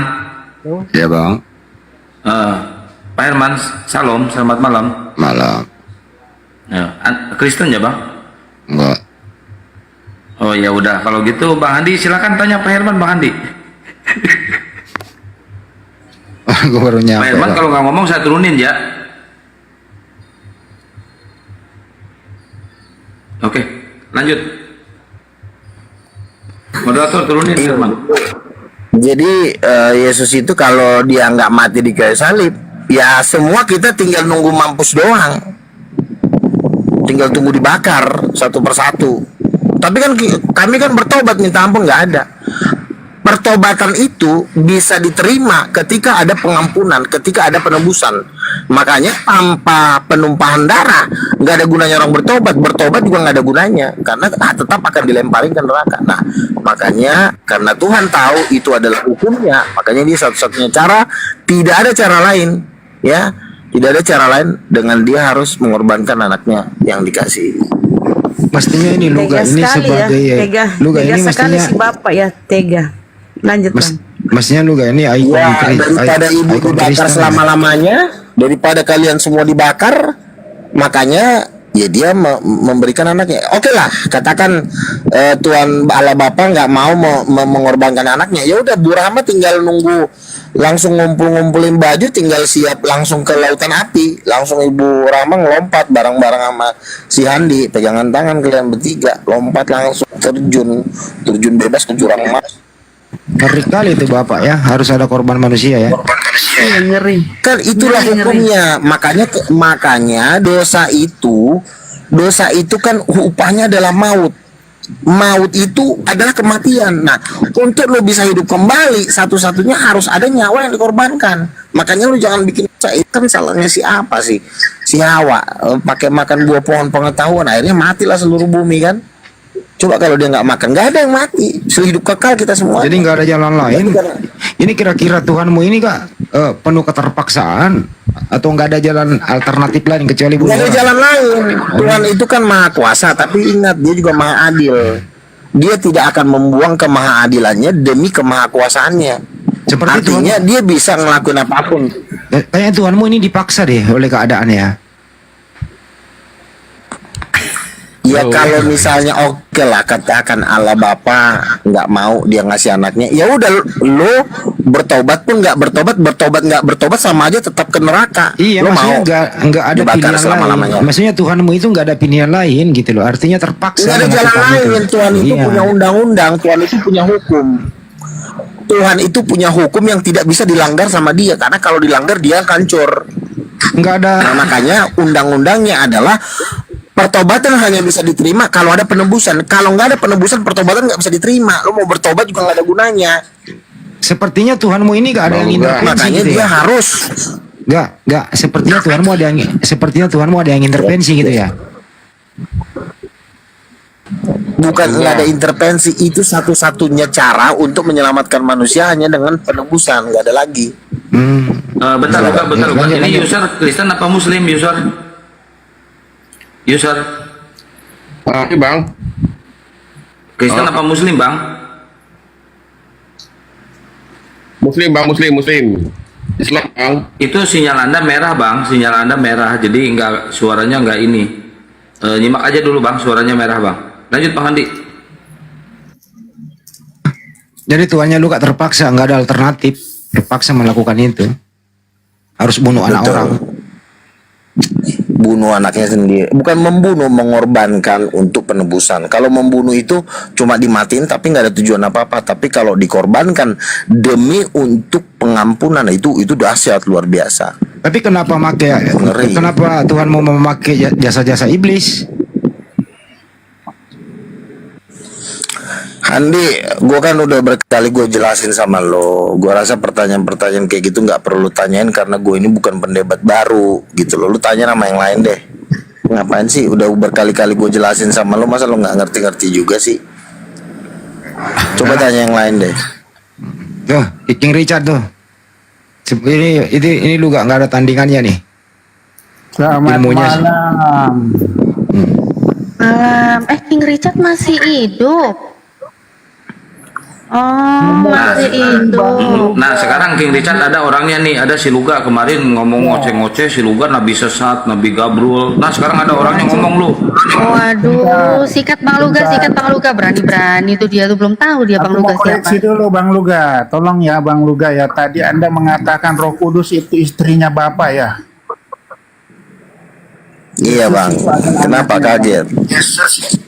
Speaker 6: Ya bang.
Speaker 7: Pak Herman, salam, selamat malam.
Speaker 6: Malam.
Speaker 7: Kristen ya bang?
Speaker 6: Enggak.
Speaker 7: Oh ya udah, kalau gitu Bang Andi silakan tanya Pak Herman, Bang Andi.
Speaker 6: Gue baru
Speaker 7: Pak
Speaker 6: nyampe.
Speaker 7: Herman
Speaker 6: Bang.
Speaker 7: kalau nggak ngomong saya turunin ya. Oke, lanjut. Moderator turunin Herman.
Speaker 2: Jadi Yesus itu kalau dia nggak mati di kayu salib, ya semua kita tinggal nunggu mampus doang. Tinggal tunggu dibakar satu persatu. Tapi kan kami kan bertobat minta ampun, nggak ada. Pertobatan itu bisa diterima ketika ada pengampunan, ketika ada penebusan. Makanya tanpa penumpahan darah nggak ada gunanya orang bertobat. Bertobat juga nggak ada gunanya karena tetap akan dilemparin ke neraka. Nah, makanya karena Tuhan tahu itu adalah hukumnya, makanya dia satu-satunya cara, tidak ada cara lain, ya, tidak ada cara lain dengan dia harus mengorbankan anaknya yang dikasihi.
Speaker 6: Mestinya ini Luga
Speaker 9: Tega
Speaker 6: ini
Speaker 9: sekali
Speaker 6: sebagai
Speaker 9: ya, tega,
Speaker 6: Luga
Speaker 9: tega
Speaker 6: ini
Speaker 9: sekali
Speaker 6: mestinya
Speaker 9: si bapak ya, tega. Lanjut Bang.
Speaker 6: mestinya Luga ini ikon
Speaker 2: Ya, daripada ibu
Speaker 6: ikon
Speaker 2: dibakar
Speaker 6: Kristen.
Speaker 2: selama-lamanya, daripada kalian semua dibakar, makanya ya dia memberikan anaknya. Oke lah, katakan Tuhan Allah Bapa nggak mau mengorbankan anaknya, ya udah Bu Rahma tinggal nunggu, langsung ngumpulin baju, tinggal siap langsung ke lautan api, langsung Ibu Rahma ngelompat bareng-bareng sama si Handi, pegangan tangan kalian bertiga, lompat langsung terjun bebas ke jurang emas.
Speaker 6: Ngeri kali itu Bapak ya, harus ada korban manusia ya.
Speaker 9: Iya, ngeri.
Speaker 2: Kan itulah
Speaker 9: Ngeri.
Speaker 2: hukumnya. Makanya dosa itu kan upahnya adalah maut. Maut itu adalah kematian. Nah, untuk lo bisa hidup kembali, satu-satunya harus ada nyawa yang dikorbankan. Makanya lo jangan bikin kan salahnya si apa sih? Si Hawa pakai makan buah pohon pengetahuan, akhirnya matilah seluruh bumi kan. Coba kalau dia nggak makan, nggak ada yang mati. Sehidup kekal kita semua.
Speaker 6: Jadi nggak ada jalan lain. Ini kira-kira Tuhanmu ini Kak penuh keterpaksaan atau nggak ada jalan alternatif lain kecuali bunuh
Speaker 2: Nggak ada
Speaker 6: orang?
Speaker 2: jalan lain. Tuhan itu kan maha kuasa, tapi ingat dia juga maha adil. Dia tidak akan membuang kemahaadilannya demi kemahakuasaannya.
Speaker 6: Seperti
Speaker 2: Artinya dia bisa ngelakuin apapun.
Speaker 6: Kayaknya Tuhanmu ini dipaksa deh oleh keadaan ya.
Speaker 2: Ya kalau misalnya oke lah, katakan Allah Bapa nggak mau dia ngasih anaknya, ya udah lo bertobat pun nggak bertobat sama aja tetap ke neraka.
Speaker 6: Iya,
Speaker 2: Lo
Speaker 6: maksudnya
Speaker 2: mau
Speaker 6: nggak ada
Speaker 2: dibakar
Speaker 6: pilihan
Speaker 2: selama-lamanya?
Speaker 6: lain. Maksudnya Tuhanmu itu nggak ada pilihan lain gitu loh. Artinya terpaksa.
Speaker 2: Nggak ada jalan
Speaker 6: melakukan itu.
Speaker 2: lain. Tuhan itu
Speaker 6: Iya.
Speaker 2: punya undang-undang, Tuhan itu punya hukum. Tuhan itu punya hukum yang tidak bisa dilanggar sama dia, karena kalau dilanggar dia hancur.
Speaker 6: nggak ada.
Speaker 2: Nah, makanya undang-undangnya adalah pertobatan hanya bisa diterima kalau ada penebusan. Kalau nggak ada penebusan, pertobatan nggak bisa diterima. Lo mau bertobat juga nggak ada gunanya.
Speaker 6: Sepertinya Tuhanmu ini nggak ada yang intervensi
Speaker 2: Makanya
Speaker 6: gitu
Speaker 2: dia
Speaker 6: ya.
Speaker 2: harus
Speaker 6: Nggak. Sepertinya Tuhanmu ada yang intervensi gitu ya.
Speaker 2: bukan nggak ada intervensi, itu satu-satunya cara untuk menyelamatkan manusia hanya dengan penebusan, nggak ada lagi.
Speaker 7: Bentar, bentar.
Speaker 6: Lanjut,
Speaker 7: Ini
Speaker 6: lanjut.
Speaker 7: user Kristen apa Muslim, user? User
Speaker 10: Ini bang,
Speaker 7: Kristen apa Muslim, Bang?
Speaker 10: Muslim bang, Muslim. Islam bang.
Speaker 7: Itu sinyal Anda merah, Bang. Sinyal Anda merah. Jadi suaranya nggak ini. Nyimak aja dulu, Bang. Suaranya merah, Bang. Lanjut, Bang Andi.
Speaker 6: Jadi Tuhannya lu gak terpaksa, nggak ada alternatif, terpaksa melakukan itu. Harus bunuh anak
Speaker 2: Betul.
Speaker 6: orang.
Speaker 2: Bunuh anaknya sendiri, bukan membunuh, mengorbankan untuk penebusan. Kalau membunuh itu cuma dimatiin tapi nggak ada tujuan apa-apa. Tapi kalau dikorbankan demi untuk pengampunan, itu dahsyat, luar biasa.
Speaker 6: Tapi kenapa
Speaker 2: Ngeri.
Speaker 6: kenapa Tuhan mau memakai jasa-jasa iblis?
Speaker 2: Andi, gue kan udah berkali gue jelasin sama lo. Gue rasa pertanyaan-pertanyaan kayak gitu nggak perlu tanyain karena gue ini bukan pendebat baru gitu loh. Lu tanya sama yang lain deh. Ngapain sih? Udah berkali-kali gue jelasin sama lo, masa lo nggak ngerti-ngerti juga sih? Coba tanya yang lain deh.
Speaker 6: Tuh, King Richard tuh. Ini lu nggak ada tandingannya nih.
Speaker 11: Selamat
Speaker 6: Ilmunya sih.
Speaker 11: malam.
Speaker 4: King Richard masih hidup. Oh, masih hidup.
Speaker 7: Nah, sekarang King Richard ada orangnya nih. Ada si Luga kemarin ngomong ngoceh-ngoceh. Si Luga Nabi sesat, Nabi Gabrul. Nah, sekarang ada orangnya ngomong lu.
Speaker 4: Waduh, sikat Bang Luga. Berani-berani tuh dia tuh belum tahu dia Bang
Speaker 11: Aku
Speaker 4: Luga
Speaker 11: mau
Speaker 4: siapa.
Speaker 11: koreksi dulu Bang Luga. Tolong ya Bang Luga ya. Tadi Anda mengatakan Roh Kudus itu istrinya Bapak ya.
Speaker 2: Iya bang. Kenapa kaget?
Speaker 8: Yesus